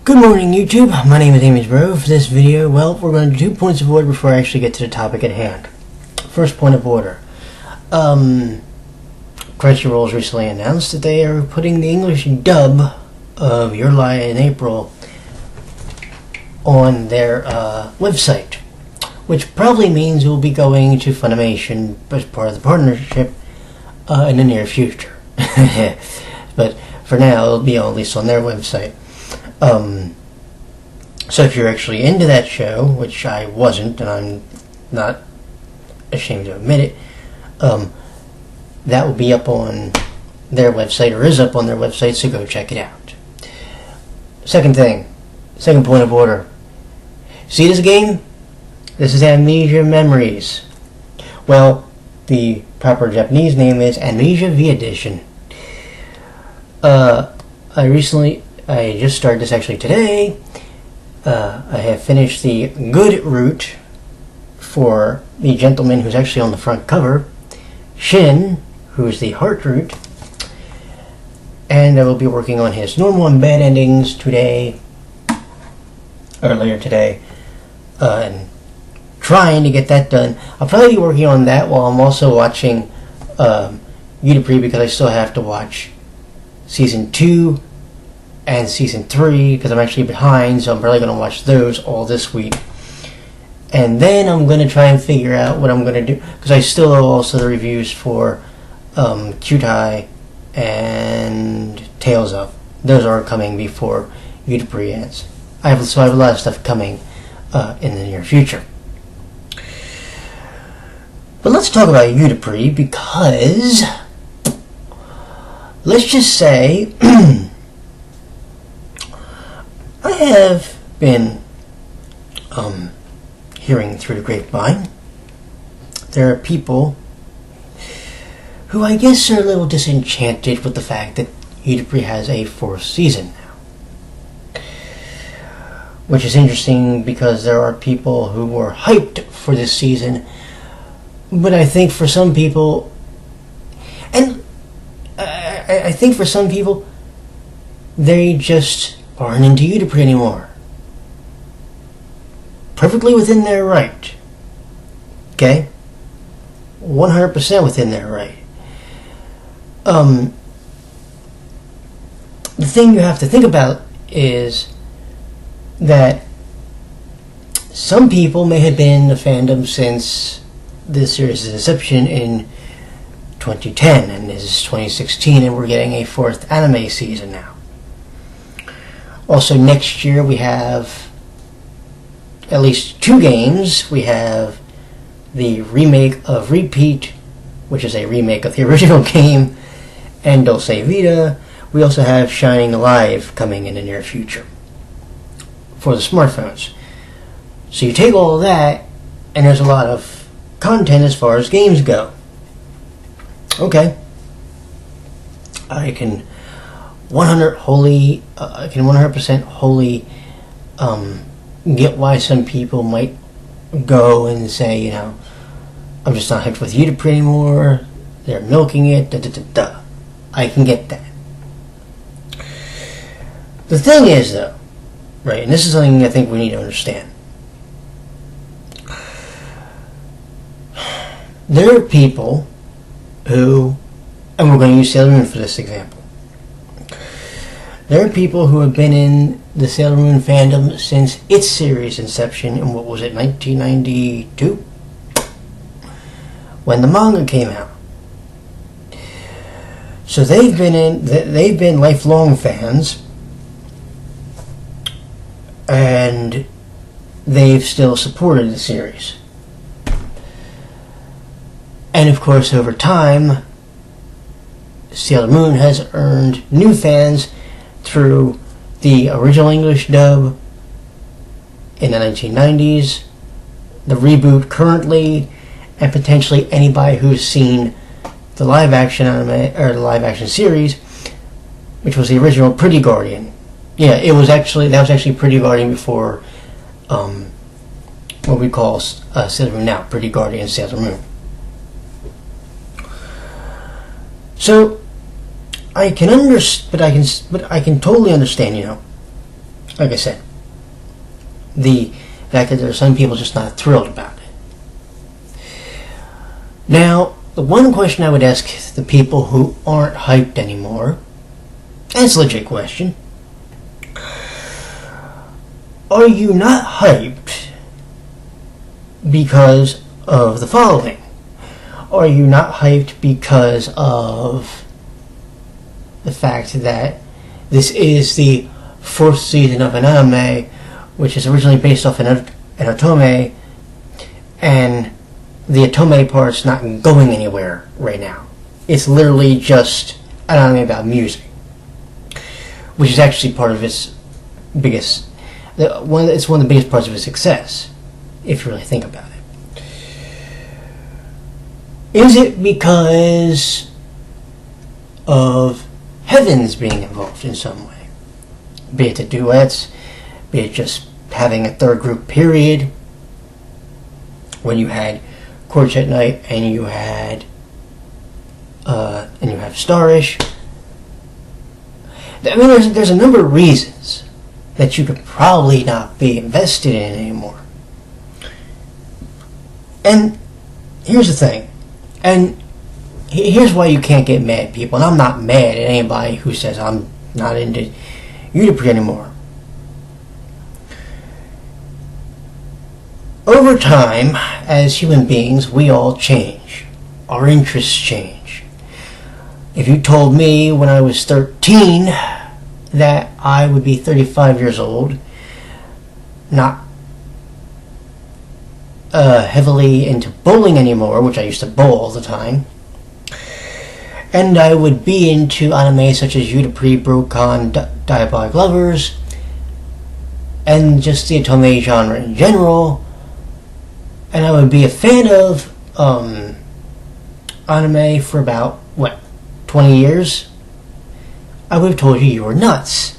Good morning, YouTube. My name is UtaPri. For this video, well, we're going to do 2 points of order before I actually get to the topic at hand. First point of order. Crunchyroll's recently announced that they are putting the English dub of Your Lie in April on their website, which probably means it will be going to Funimation as part of the partnership in the near future. But for now, it'll be at least on their website. So if you're actually into that show, which I wasn't, and I'm not ashamed to admit it, that will be up on their website, or is up on their website, so go check it out. Second point of order. See this game? This is Amnesia Memories. Well, the proper Japanese name is Amnesia V-Edition. I just started this actually today. I have finished the good route for the gentleman who's actually on the front cover, Shin, who is the heart route, and I will be working on his normal and bad endings today, or later today, and trying to get that done. I'll probably be working on that while I'm also watching UtaPri, because I still have to watch Season 2 and Season 3, because I'm actually behind, so I'm probably going to watch those all this week. And then I'm going to try and figure out what I'm going to do, because I still owe also the reviews for UtaPri and Tales of. Those are coming before UtaPri ends. I have a lot of stuff coming in the near future. But let's talk about UtaPri, because let's just say I have been hearing through the grapevine there are people who I guess are a little disenchanted with the fact that UtaPri has a 4th season now. Which is interesting, because there are people who were hyped for this season, but I think for some people, and I think for some people, they just aren't into UtaPri anymore. Perfectly within their right. Okay? 100% within their right. The thing you have to think about is that some people may have been in the fandom since this series' inception in 2010, and this is 2016, and we're getting a 4th anime season now. Also, next year we have at least 2 games. We have the remake of Repeat, which is a remake of the original game, and Dulce Vita. We also have Shining Alive coming in the near future for the smartphones. So you take all of that, and there's a lot of content as far as games go. Okay. I can 100% wholly get why some people might go and say, you know, I'm just not hyped with UtaPri anymore, they're milking it, I can get that. The thing is, though, right, and this is something I think we need to understand. There are people who, and we're going to use Sailor Moon for this example, there are people who have been in the Sailor Moon fandom since its series inception in, what was it, 1992? When the manga came out. So they've been lifelong fans, and they've still supported the series. And of course, over time, Sailor Moon has earned new fans through the original English dub in the 1990s, the reboot currently, and potentially anybody who's seen the live-action anime, or the live-action series, which was the original Pretty Guardian. Yeah, that was actually Pretty Guardian before what we call Sailor Moon now, Pretty Guardian Sailor Moon. So I can totally understand, you know, like I said, the fact that there are some people just not thrilled about it. Now, the one question I would ask the people who aren't hyped anymore, and it's a legit question, are you not hyped because of the following? Are you not hyped because of the fact that this is the fourth season of an anime, which is originally based off an otome, and the otome part's not going anywhere right now? It's literally just an anime about music, which is actually part of its biggest. It's one of the biggest parts of its success, if you really think about it. Is it because of heavens being involved in some way? Be it the duets, be it just having a third group period, when you had Courts at Night and you have Starish. I mean, there's a number of reasons that you could probably not be invested in anymore. And here's the thing. And here's why you can't get mad at people. And I'm not mad at anybody who says I'm not into UtaPri anymore. Over time, as human beings, we all change. Our interests change. If you told me when I was 13 that I would be 35 years old, not heavily into bowling anymore, which I used to bowl all the time, and I would be into anime such as UtaPri, Brocon, Diabolic Lovers, and just the otome genre in general, and I would be a fan of anime for about, 20 years, I would have told you were nuts.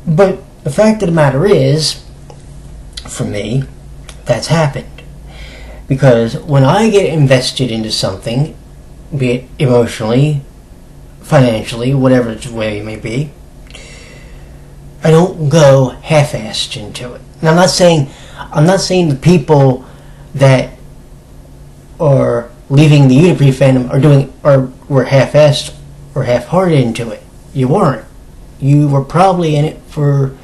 But the fact of the matter is, for me, that's happened. Because when I get invested into something, be it emotionally, financially, whatever the way it may be, I don't go half-assed into it. And I'm not saying the people that are leaving the UtaPri fandom were half-assed or half-hearted into it. You weren't. You were probably in it from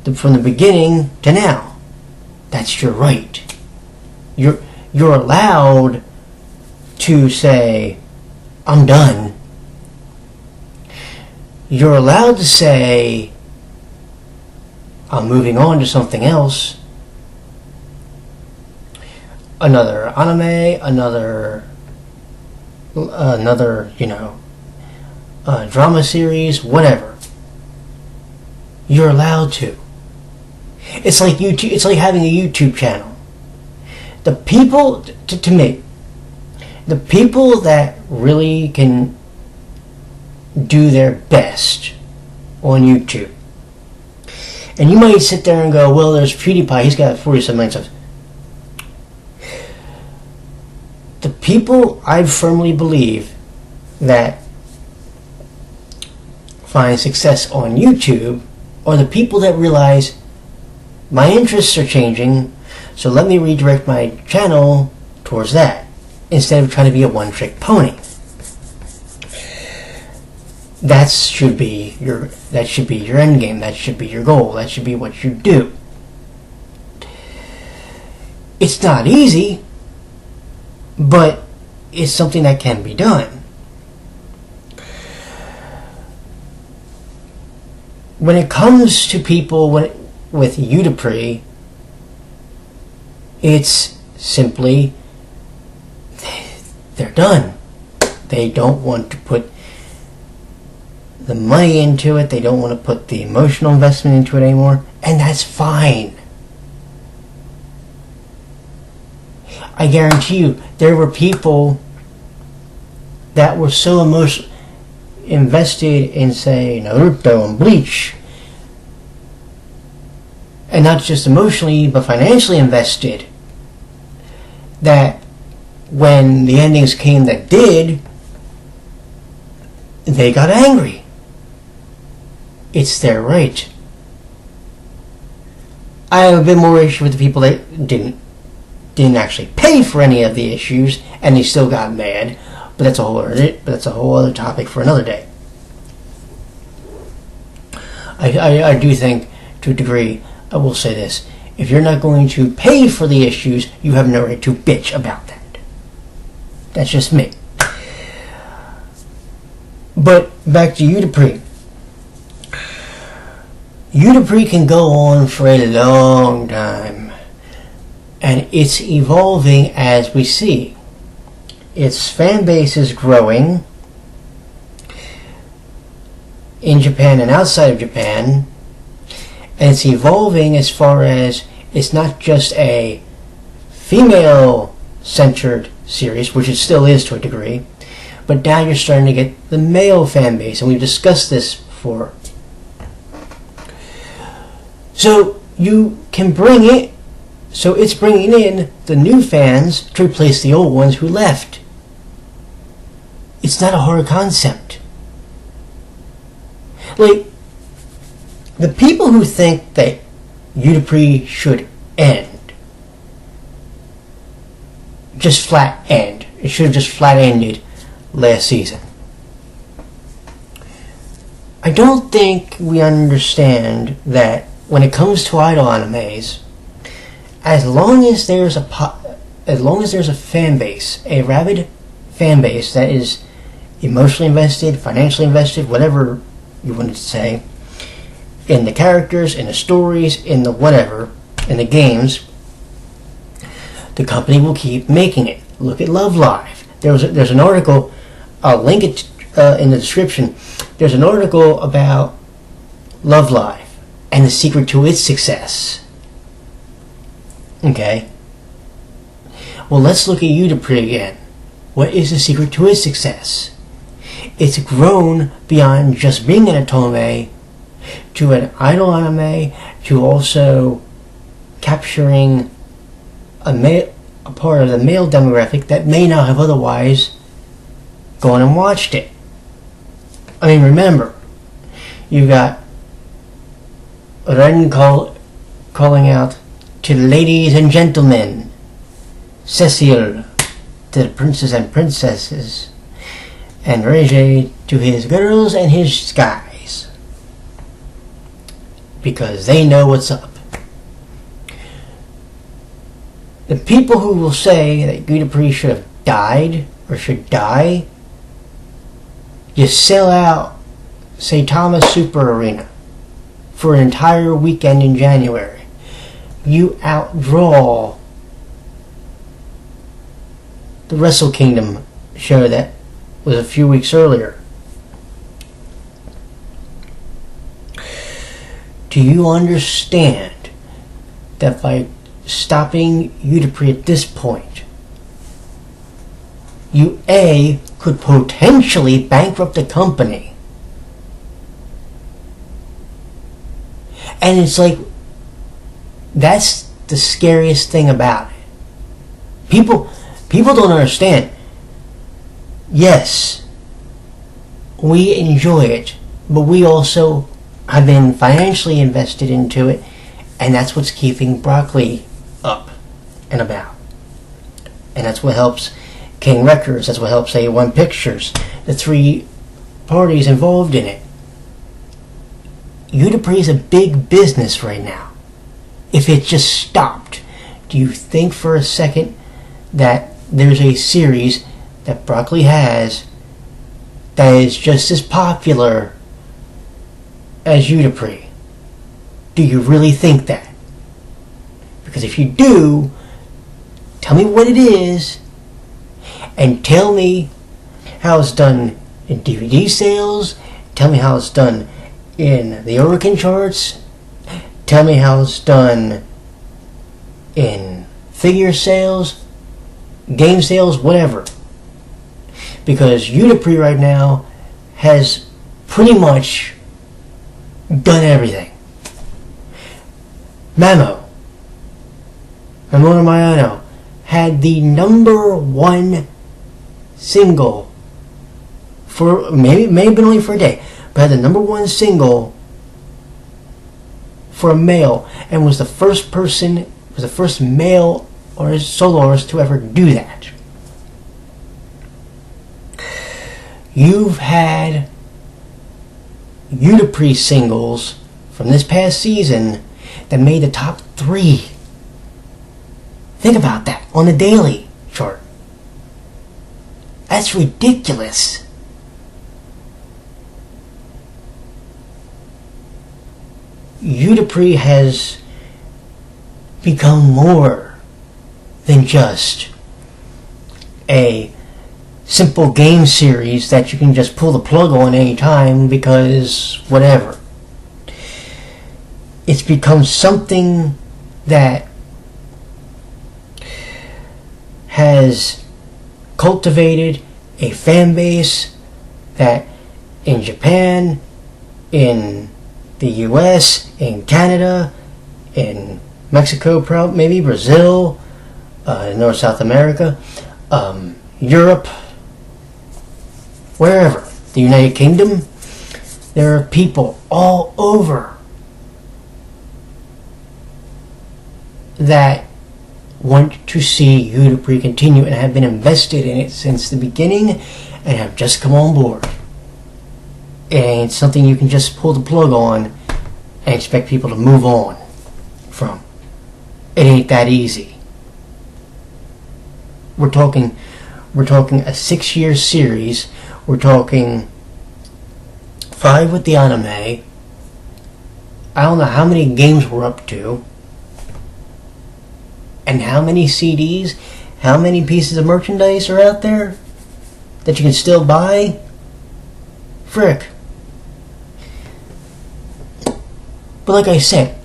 the beginning to now. That's your right. You're allowed to say, I'm done. You're allowed to say, I'm moving on to something else. Another anime, another drama series, whatever. You're allowed to. It's like YouTube. It's like having a YouTube channel. The people, to me, the people that really can do their best on YouTube. And you might sit there and go, well, there's PewDiePie, he's got 47 million subs. The people I firmly believe that find success on YouTube are the people that realize my interests are changing, so let me redirect my channel towards that instead of trying to be a one-trick pony. That should be your end game. That should be your goal. That should be what you do. It's not easy, but it's something that can be done. When it comes to people with UtaPri, it's simply they're done. They don't want to put the money into it. They don't want to put the emotional investment into it anymore, and that's fine. I guarantee you, there were people that were so invested in, say, Naruto and Bleach, and not just emotionally, but financially invested, that when the endings came that did, they got angry. It's their right. I have a bit more issue with the people that didn't actually pay for any of the issues, and they still got mad. But that's a whole other topic for another day. I do think, to a degree, I will say this: if you're not going to pay for the issues, you have no right to bitch about that. That's just me. But back to UtaPri. UtaPri can go on for a long time, and it's evolving as we see. Its fan base is growing in Japan and outside of Japan, and it's evolving as far as it's not just a female-centered series, which it still is to a degree, but now you're starting to get the male fan base, and we've discussed this before. So you can bring it, so it's bringing in the new fans to replace the old ones who left. It's not a hard concept. Like, the people who think that UtaPri should end, just flat end. It should have just flat ended last season. I don't think we understand that when it comes to idol animes, as long as there's a fan base, a rabid fan base that is emotionally invested, financially invested, whatever you wanted to say, in the characters, in the stories, in the whatever, in the games, the company will keep making it. Look at Love Live. There's an article, I'll link it in the description. There's an article about Love Live and the secret to its success. Okay? Well, let's look at UtaPri again. What is the secret to its success? It's grown beyond just being an otome to an idol anime, to also capturing a part of the male demographic that may not have otherwise gone and watched it. I mean, remember, you've got Ren calling out to the ladies and gentlemen, Cecile to the princes and princesses, and Regé to his girls and his guys, because they know what's up. The people who will say that UtaPri should have died or should die, just sell out Saitama Super Arena for an entire weekend in January. You outdraw the Wrestle Kingdom show that was a few weeks earlier. Do you understand that by stopping UtaPri at this point, you A, could potentially bankrupt the company? And it's like, that's the scariest thing about it. People don't understand. Yes, we enjoy it, but we also have been financially invested into it, and that's what's keeping Broccoli up and about. And that's what helps King Records, that's what helps A1 Pictures, the three parties involved in it. UtaPri is a big business right now. If it just stopped, do you think for a second that there's a series that Broccoli has that is just as popular as UtaPri? Do you really think that? Because if you do, tell me what it is, and tell me how it's done in DVD sales, tell me how it's done in the Oricon charts, tell me how it's done in figure sales, game sales, whatever. Because UtaPri right now has pretty much done everything. Mamoru Mayano had the #1 single for maybe only for a day, but had the #1 single for a male, and was the first male or soloist to ever do that. You've had UtaPri singles from this past season that made the top 3. Think about that on the daily chart. That's ridiculous. UtaPri has become more than just a simple game series that you can just pull the plug on any time because whatever. It's become something that has cultivated a fan base that in Japan, in the US, in Canada, in Mexico, maybe Brazil, North South America, Europe, wherever, the United Kingdom, there are people all over that want to see UtaPri continue and have been invested in it since the beginning and have just come on board. It ain't something you can just pull the plug on and expect people to move on from. It ain't that easy. We're talking a 6-year series. We're talking 5 with the anime. I don't know how many games we're up to. And how many CDs, how many pieces of merchandise are out there that you can still buy? Frick. But like I said,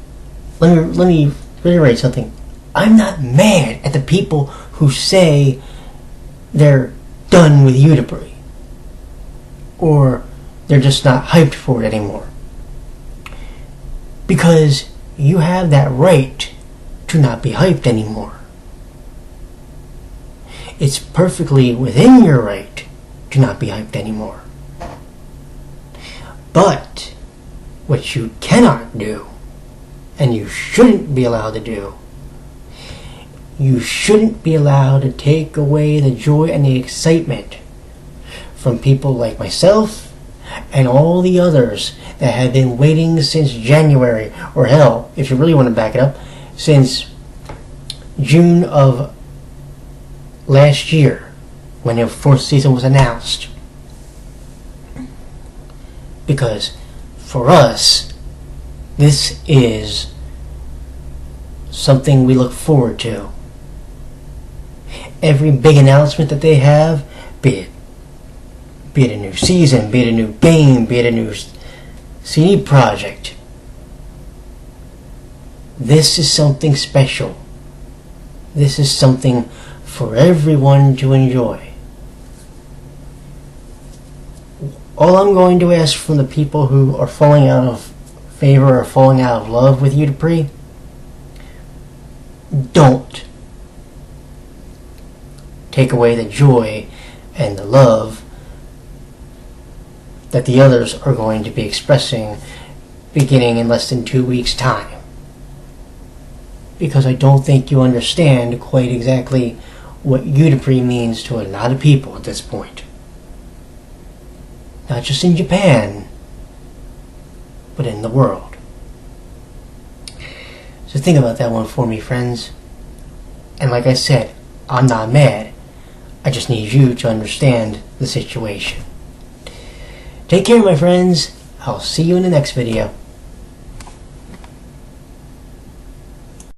let me reiterate something. I'm not mad at the people who say they're done with UtaPri, or they're just not hyped for it anymore. Because you have that right to not be hyped anymore. It's perfectly within your right to not be hyped anymore. But what you cannot do, and you shouldn't be allowed to do, you shouldn't be allowed to take away the joy and the excitement from people like myself and all the others that have been waiting since January, or hell, if you really want to back it up, since June of last year when the 4th season was announced. Because for us, this is something we look forward to. Every big announcement that they have, be it a new season, be it a new game, be it a new CD project, this is something special. This is something for everyone to enjoy. All I'm going to ask from the people who are falling out of favor or falling out of love with UtaPri, don't take away the joy and the love that the others are going to be expressing beginning in less than 2 weeks' time. Because I don't think you understand quite exactly what UtaPri means to a lot of people at this point. Not just in Japan, but in the world. So think about that one for me, friends. And like I said, I'm not mad. I just need you to understand the situation. Take care, my friends. I'll see you in the next video.